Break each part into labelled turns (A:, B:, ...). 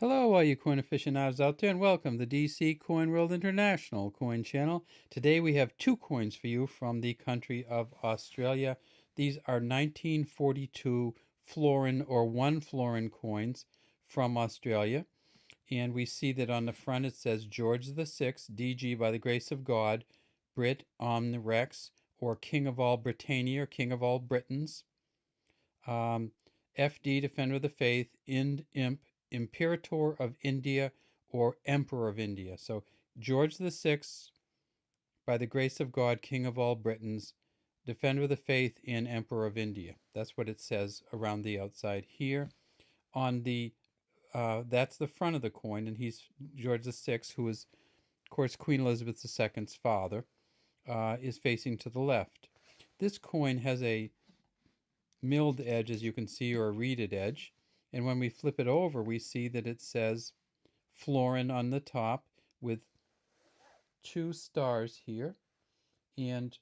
A: Hello, all you coin aficionados out there, and welcome to DC Coin World International Coin Channel. Today we have two coins for you from the country of Australia. These are 1942 florin or 1 florin coins from Australia. And we see that on the front it says George VI, DG by the grace of God, Brit Omnirex, or King of all Britannia, or King of all Britons. FD, Defender of the Faith, Imp, Imperator of India, or Emperor of India. So George VI, by the grace of God, King of all Britons, Defender of the Faith, and Emperor of India. That's what it says around the outside here. On the that's the front of the coin, and he's George VI, who is, of course, Queen Elizabeth II's father, is facing to the left. This coin has a milled edge, as you can see, or a reeded edge. And when we flip it over, we see that it says florin on the top with two stars here. And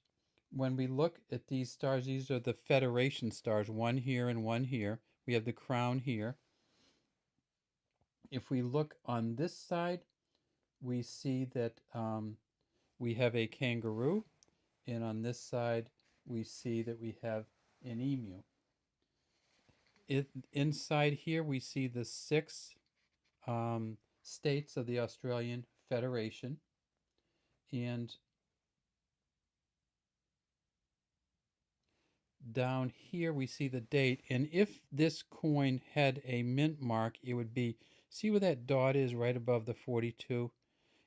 A: when we look at these stars, these are the Federation stars, one here and one here. We have the crown here. If we look on this side, we see that we have a kangaroo. And on this side, we see that we have an emu. Inside here, we see the six states of the Australian Federation. And down here, we see the date. And if this coin had a mint mark, it would be, see where that dot is right above the 42?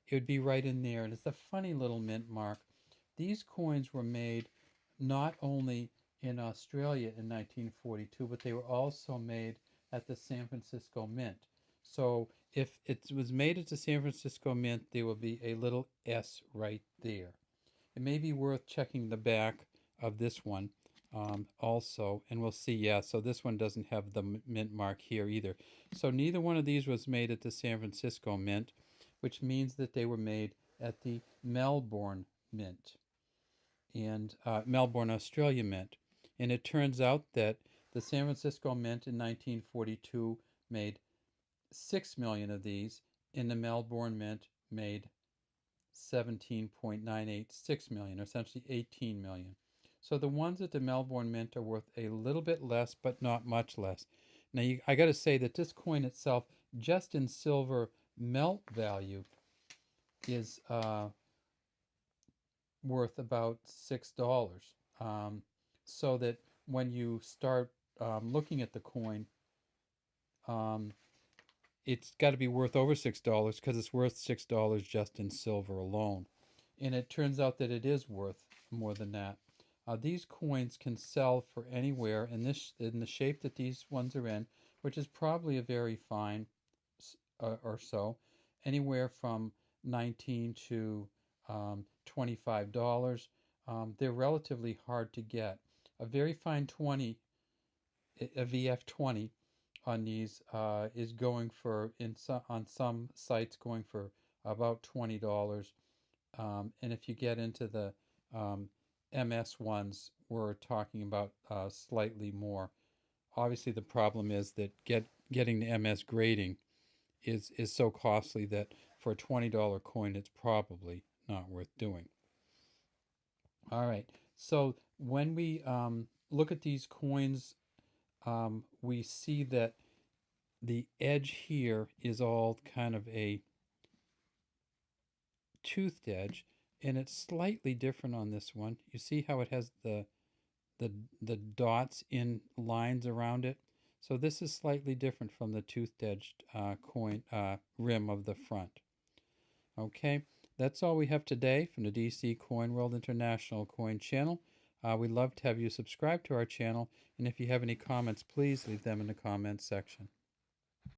A: It would be right in there. And it's a funny little mint mark. These coins were made not only in Australia in 1942, but they were also made at the San Francisco Mint. So if it was made at the San Francisco Mint, there will be a little S right there. It may be worth checking the back of this one also, and we'll see, yeah, so this one doesn't have the mint mark here either. So neither one of these was made at the San Francisco Mint, which means that they were made at the Melbourne Mint, and Melbourne, Australia Mint. And it turns out that the San Francisco Mint in 1942 made 6 million of these, and the Melbourne Mint made 17.986 million, or essentially 18 million. So the ones at the Melbourne Mint are worth a little bit less, but not much less. Now, I got to say that this coin itself, just in silver melt value, is worth about $6. So that when you start looking at the coin, it's got to be worth over $6 because it's worth $6 just in silver alone. And it turns out that it is worth more than that. These coins can sell for anywhere in the shape that these ones are in, which is probably a very fine or so, anywhere from $19 to $25. They're relatively hard to get. A very fine 20, a VF20 on these is going for, on some sites, going for about $20. And if you get into the MS ones, we're talking about slightly more. Obviously, the problem is that getting the MS grading is so costly that for a $20 coin, it's probably not worth doing. All right, so when we look at these coins, we see that the edge here is all kind of a toothed edge, and it's slightly different on this one. You see how it has the dots in lines around it? So this is slightly different from the toothed edged coin rim of the front. Okay, that's all we have today from the DC Coin World International Coin Channel. We'd love to have you subscribe to our channel, and if you have any comments, please leave them in the comments section.